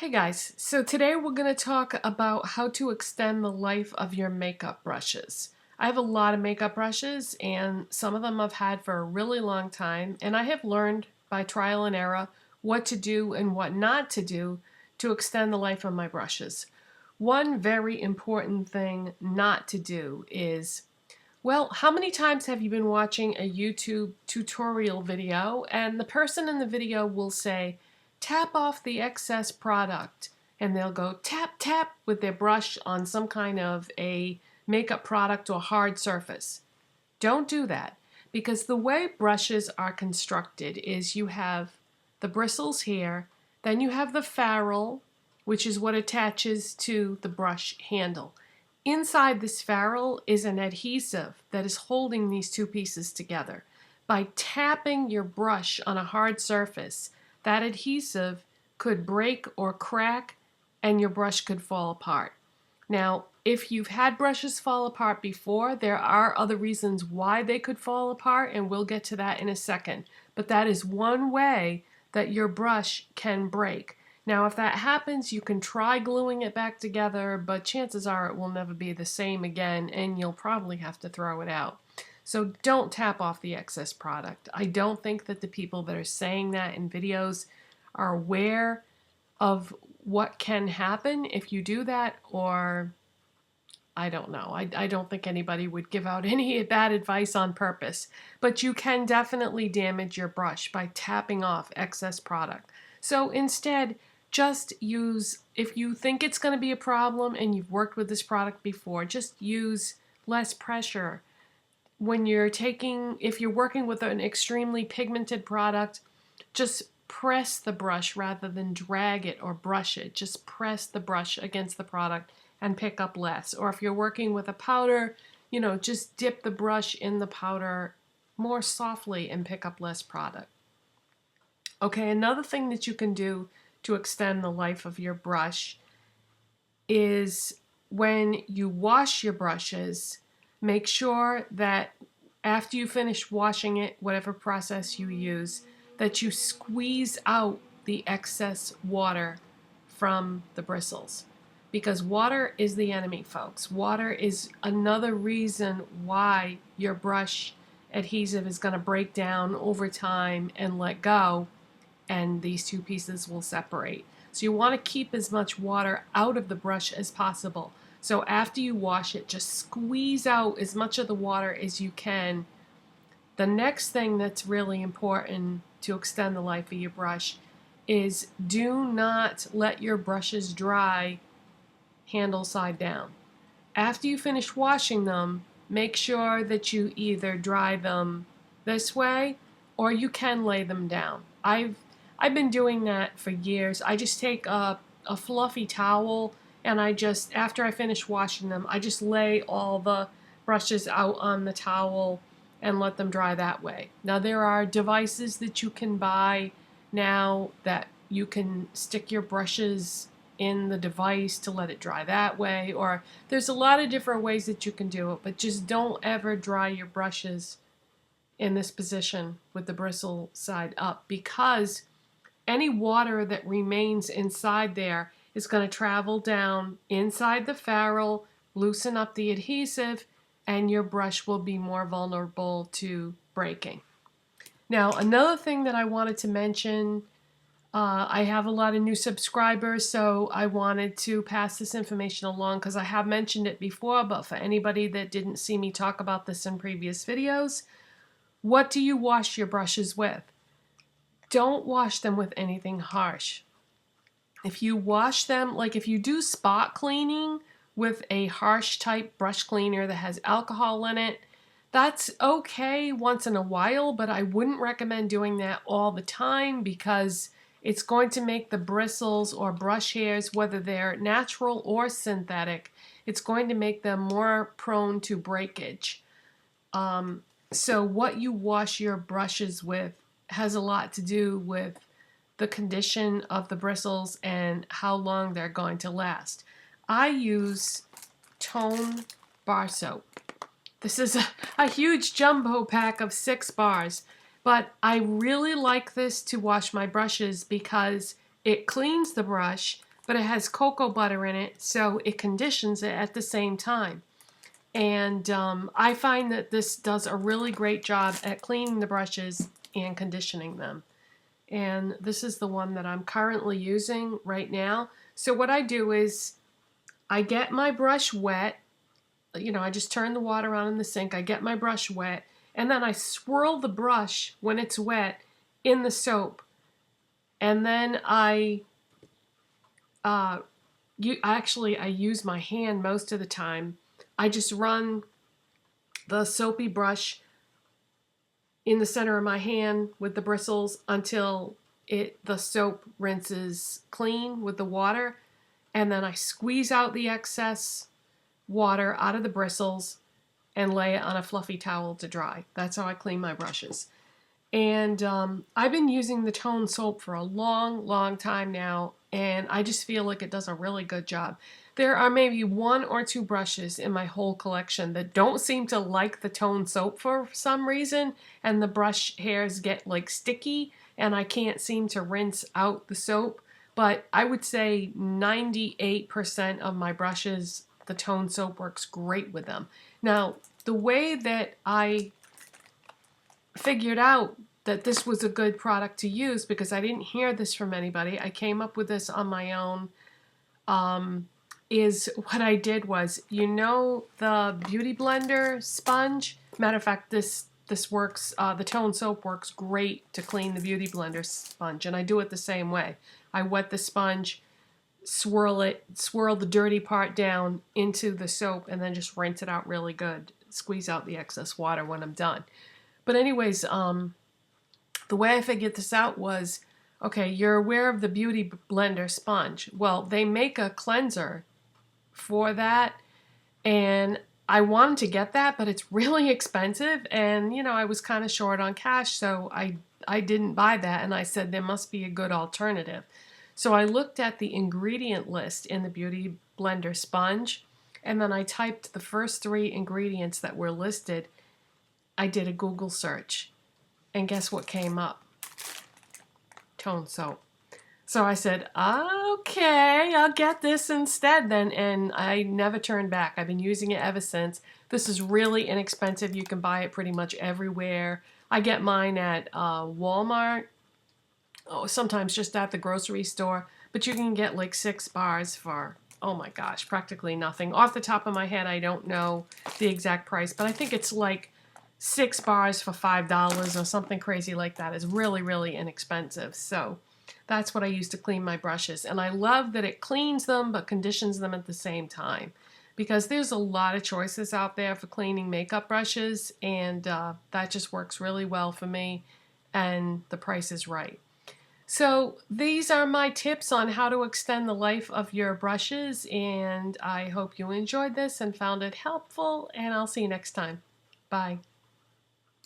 Hey guys, so today we're going to talk about how to extend the life of your makeup brushes. I have a lot of makeup brushes and some of them I've had for a really long time, and I have learned by trial and error what to do and what not to do to extend the life of my brushes. One very important thing not to do is, well, how many times have you been watching a YouTube tutorial video and the person in the video will say, tap off the excess product, and they'll go tap tap with their brush on some kind of a makeup product or hard surface. Don't do that, because the way brushes are constructed is you have the bristles here, then you have the ferrule, which is what attaches to the brush handle. Inside this ferrule is an adhesive that is holding these two pieces together. By tapping your brush on a hard surface, that adhesive could break or crack and your brush could fall apart. Now, if you've had brushes fall apart before, there are other reasons why they could fall apart, and we'll get to that in a second. But that is one way that your brush can break. Now, if that happens, you can try gluing it back together, but chances are it will never be the same again, and you'll probably have to throw it out. So don't tap off the excess product. I don't think that the people that are saying that in videos are aware of what can happen if you do that, or I don't know. I don't think anybody would give out any bad advice on purpose, but you can definitely damage your brush by tapping off excess product. So instead, just use, if you think it's going to be a problem and you've worked with this product before, just use less pressure. When you're if you're working with an extremely pigmented product, just press the brush rather than drag it or brush it. Just press the brush against the product and pick up less. Or if you're working with a powder, just dip the brush in the powder more softly and pick up less product. Okay, another thing that you can do to extend the life of your brush is when you wash your brushes, make sure that after you finish washing it, whatever process you use, that you squeeze out the excess water from the bristles. Because water is the enemy, folks. Water is another reason why your brush adhesive is going to break down over time and let go, and these two pieces will separate. So you want to keep as much water out of the brush as possible. So after you wash it, just squeeze out as much of the water as you can. The next thing that's really important to extend the life of your brush is do not let your brushes dry handle side down. After you finish washing them, make sure that you either dry them this way or you can lay them down. I've been doing that for years. I just take a fluffy towel and after I finish washing them, I just lay all the brushes out on the towel and let them dry that way. Now there are devices that you can buy now that you can stick your brushes in the device to let it dry that way, or there's a lot of different ways that you can do it, but just don't ever dry your brushes in this position with the bristle side up, because any water that remains inside there is going to travel down inside the ferrule, loosen up the adhesive, and your brush will be more vulnerable to breaking. Now, another thing that I wanted to mention, I have a lot of new subscribers, so I wanted to pass this information along because I have mentioned it before, but for anybody that didn't see me talk about this in previous videos, what do you wash your brushes with? Don't wash them with anything harsh. If you wash them, like if you do spot cleaning with a harsh type brush cleaner that has alcohol in it, that's okay once in a while, but I wouldn't recommend doing that all the time because it's going to make the bristles or brush hairs, whether they're natural or synthetic, it's going to make them more prone to breakage. So what you wash your brushes with has a lot to do with the condition of the bristles and how long they're going to last. I use Tone bar soap. This is a huge jumbo pack of 6 bars, but I really like this to wash my brushes because it cleans the brush, but it has cocoa butter in it, so it conditions it at the same time. And I find that this does a really great job at cleaning the brushes and conditioning them. And this is the one that I'm currently using right now. So what I do is I get my brush wet. I just turn the water on in the sink. I get my brush wet, and then I swirl the brush when it's wet in the soap. And then I use my hand most of the time. I just run the soapy brush in the center of my hand with the bristles until the soap rinses clean with the water, and then I squeeze out the excess water out of the bristles and lay it on a fluffy towel to dry. That's how I clean my brushes. And I've been using the Tone soap for a long time now, and I just feel like it does a really good job. There are maybe 1 or 2 brushes in my whole collection that don't seem to like the Tone soap for some reason, and the brush hairs get like sticky, and I can't seem to rinse out the soap. But I would say 98% of my brushes, the Tone soap works great with them. Now, the way that I figured out that this was a good product to use, because I didn't hear this from anybody, I came up with this on my own, is what I did was, the Beauty Blender sponge? Matter of fact, this works, the Tone soap works great to clean the Beauty Blender sponge, and I do it the same way. I wet the sponge, swirl the dirty part down into the soap, and then just rinse it out really good. Squeeze out the excess water when I'm done. But anyways, the way I figured this out was, okay, you're aware of the Beauty Blender sponge. Well, they make a cleanser for that, and I wanted to get that, but it's really expensive, and I was kind of short on cash, so I didn't buy that, and I said there must be a good alternative. So I looked at the ingredient list in the Beauty Blender sponge, and then I typed the first 3 ingredients that were listed. I did a Google search, and guess what came up? Tone soap. So I said, okay, I'll get this instead then, and I never turned back. I've been using it ever since. This is really inexpensive. You can buy it pretty much everywhere. I get mine at Walmart, sometimes just at the grocery store, but you can get like 6 bars for, oh my gosh, practically nothing. Off the top of my head, I don't know the exact price, but I think it's like 6 bars for $5 or something crazy like that. It's really inexpensive. So that's what I use to clean my brushes. And I love that it cleans them but conditions them at the same time, because there's a lot of choices out there for cleaning makeup brushes, and that just works really well for me, and the price is right. So these are my tips on how to extend the life of your brushes, and I hope you enjoyed this and found it helpful, and I'll see you next time. Bye.